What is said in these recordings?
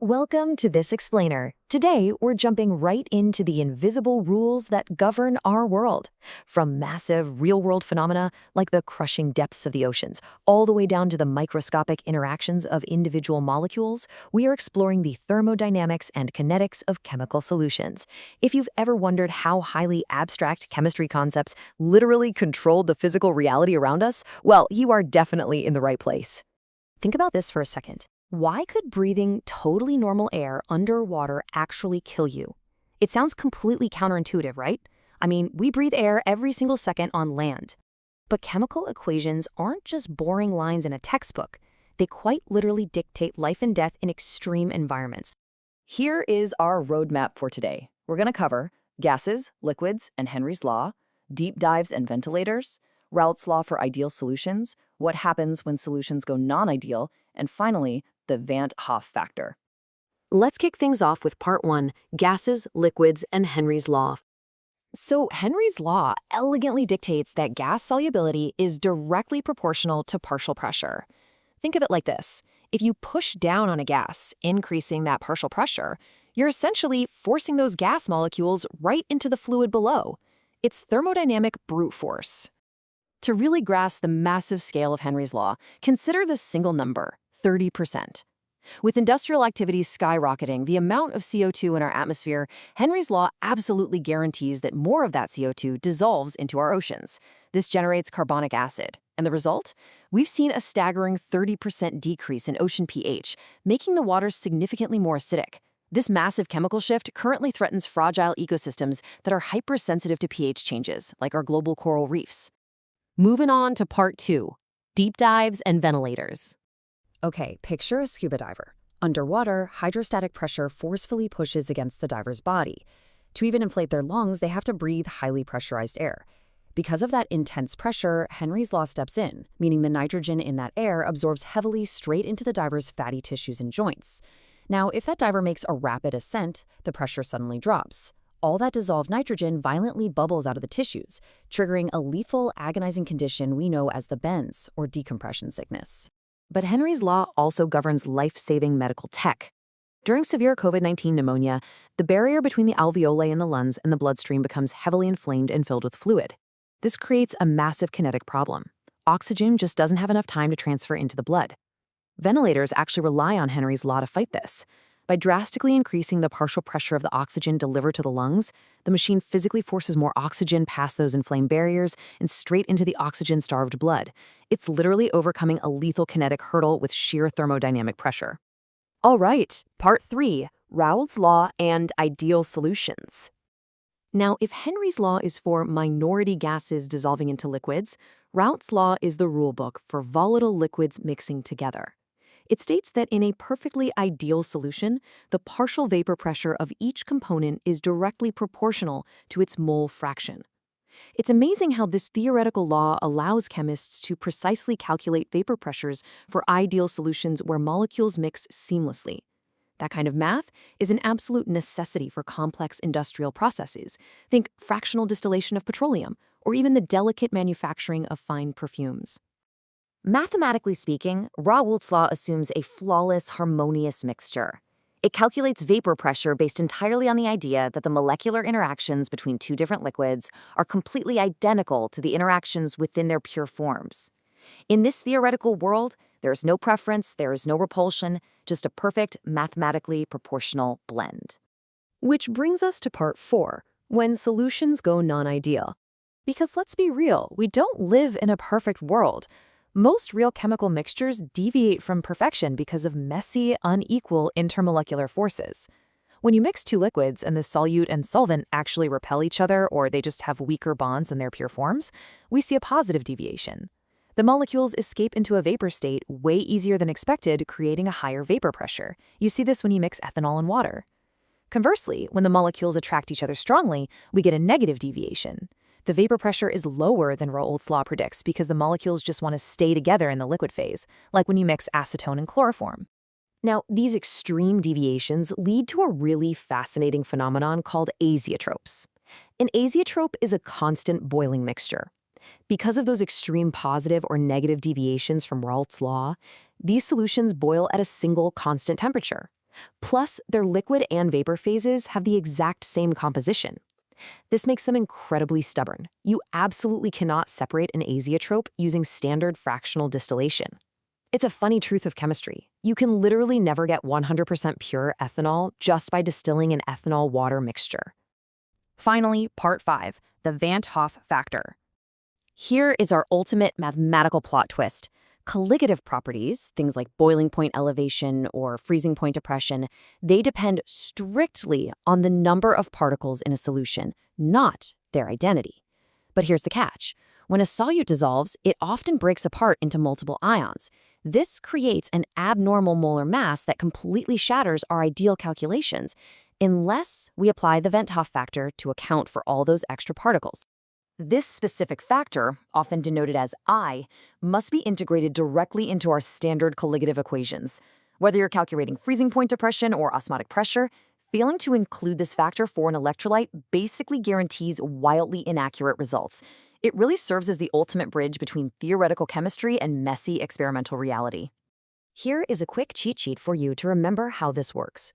Welcome to This Explainer. Today, we're jumping right into the invisible rules that govern our world. From massive, real-world phenomena like the crushing depths of the oceans, all the way down to the microscopic interactions of individual molecules, we are exploring the thermodynamics and kinetics of chemical solutions. If you've ever wondered how highly abstract chemistry concepts literally control the physical reality around us, well, you are definitely in the right place. Think about this for a second. Why could breathing totally normal air underwater actually kill you? It sounds completely counterintuitive, right? I mean, we breathe air every single second on land. But chemical equations aren't just boring lines in a textbook. They quite literally dictate life and death in extreme environments. Here is our roadmap for today. We're going to cover gases, liquids, and Henry's law, deep dives and ventilators, Raoult's law for ideal solutions, what happens when solutions go non-ideal, and finally, the Van't Hoff factor. Let's kick things off with part 1, gases, liquids, and Henry's law. So Henry's law elegantly dictates that gas solubility is directly proportional to partial pressure. Think of it like this. If you push down on a gas, increasing that partial pressure, you're essentially forcing those gas molecules right into the fluid below. It's thermodynamic brute force. To really grasp the massive scale of Henry's law, consider this single number, 30%. With industrial activities skyrocketing the amount of CO2 in our atmosphere, Henry's law absolutely guarantees that more of that CO2 dissolves into our oceans. This generates carbonic acid. And the result? We've seen a staggering 30% decrease in ocean pH, making the waters significantly more acidic. This massive chemical shift currently threatens fragile ecosystems that are hypersensitive to pH changes, like our global coral reefs. Moving on to part 2, deep dives and ventilators. Okay, picture a scuba diver. Underwater, hydrostatic pressure forcefully pushes against the diver's body. To even inflate their lungs, they have to breathe highly pressurized air. Because of that intense pressure, Henry's law steps in, meaning the nitrogen in that air absorbs heavily straight into the diver's fatty tissues and joints. Now, if that diver makes a rapid ascent, the pressure suddenly drops. All that dissolved nitrogen violently bubbles out of the tissues, triggering a lethal, agonizing condition we know as the bends, or decompression sickness. But Henry's law also governs life-saving medical tech. During severe COVID-19 pneumonia, the barrier between the alveoli in the lungs and the bloodstream becomes heavily inflamed and filled with fluid. This creates a massive kinetic problem. Oxygen just doesn't have enough time to transfer into the blood. Ventilators actually rely on Henry's law to fight this. By drastically increasing the partial pressure of the oxygen delivered to the lungs, the machine physically forces more oxygen past those inflamed barriers and straight into the oxygen-starved blood. It's literally overcoming a lethal kinetic hurdle with sheer thermodynamic pressure. All right, part 3, Raoult's law and ideal solutions. Now, if Henry's law is for minority gases dissolving into liquids, Raoult's law is the rulebook for volatile liquids mixing together. It states that in a perfectly ideal solution, the partial vapor pressure of each component is directly proportional to its mole fraction. It's amazing how this theoretical law allows chemists to precisely calculate vapor pressures for ideal solutions where molecules mix seamlessly. That kind of math is an absolute necessity for complex industrial processes. Think fractional distillation of petroleum, or even the delicate manufacturing of fine perfumes. Mathematically speaking, Raoult's law assumes a flawless, harmonious mixture. It calculates vapor pressure based entirely on the idea that the molecular interactions between two different liquids are completely identical to the interactions within their pure forms. In this theoretical world, there is no preference, there is no repulsion, just a perfect, mathematically proportional blend. Which brings us to part 4, when solutions go non-ideal. Because let's be real, we don't live in a perfect world. Most real chemical mixtures deviate from perfection because of messy, unequal intermolecular forces. When you mix two liquids and the solute and solvent actually repel each other or they just have weaker bonds in their pure forms, we see a positive deviation. The molecules escape into a vapor state way easier than expected, creating a higher vapor pressure. You see this when you mix ethanol and water. Conversely, when the molecules attract each other strongly, we get a negative deviation. The vapor pressure is lower than Raoult's law predicts because the molecules just want to stay together in the liquid phase, like when you mix acetone and chloroform. Now, these extreme deviations lead to a really fascinating phenomenon called azeotropes. An azeotrope is a constant boiling mixture. Because of those extreme positive or negative deviations from Raoult's law, these solutions boil at a single constant temperature. Plus, their liquid and vapor phases have the exact same composition. This makes them incredibly stubborn. You absolutely cannot separate an azeotrope using standard fractional distillation. It's a funny truth of chemistry. You can literally never get 100% pure ethanol just by distilling an ethanol-water mixture. Finally, part 5, the Van't Hoff factor. Here is our ultimate mathematical plot twist. Colligative properties, things like boiling point elevation or freezing point depression, they depend strictly on the number of particles in a solution, not their identity. But here's the catch. When a solute dissolves, it often breaks apart into multiple ions. This creates an abnormal molar mass that completely shatters our ideal calculations, unless we apply the Van't Hoff factor to account for all those extra particles. This specific factor, often denoted as I, must be integrated directly into our standard colligative equations. Whether you're calculating freezing point depression or osmotic pressure, failing to include this factor for an electrolyte basically guarantees wildly inaccurate results. It really serves as the ultimate bridge between theoretical chemistry and messy experimental reality. Here is a quick cheat sheet for you to remember how this works.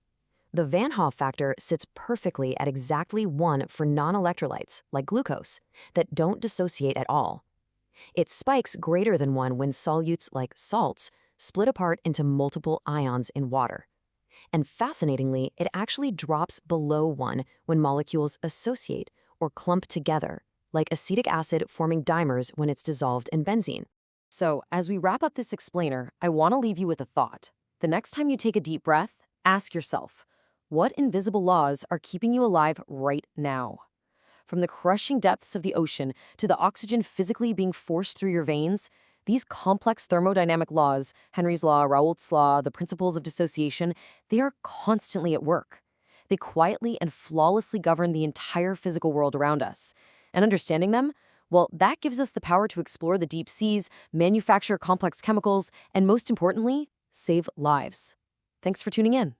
The Van't Hoff factor sits perfectly at exactly 1 for non-electrolytes, like glucose, that don't dissociate at all. It spikes greater than 1 when solutes, like salts, split apart into multiple ions in water. And fascinatingly, it actually drops below 1 when molecules associate or clump together, like acetic acid forming dimers when it's dissolved in benzene. So, as we wrap up this explainer, I want to leave you with a thought. The next time you take a deep breath, ask yourself, what invisible laws are keeping you alive right now? From the crushing depths of the ocean to the oxygen physically being forced through your veins, these complex thermodynamic laws, Henry's law, Raoult's law, the principles of dissociation, they are constantly at work. They quietly and flawlessly govern the entire physical world around us. And understanding them, well, that gives us the power to explore the deep seas, manufacture complex chemicals, and most importantly, save lives. Thanks for tuning in.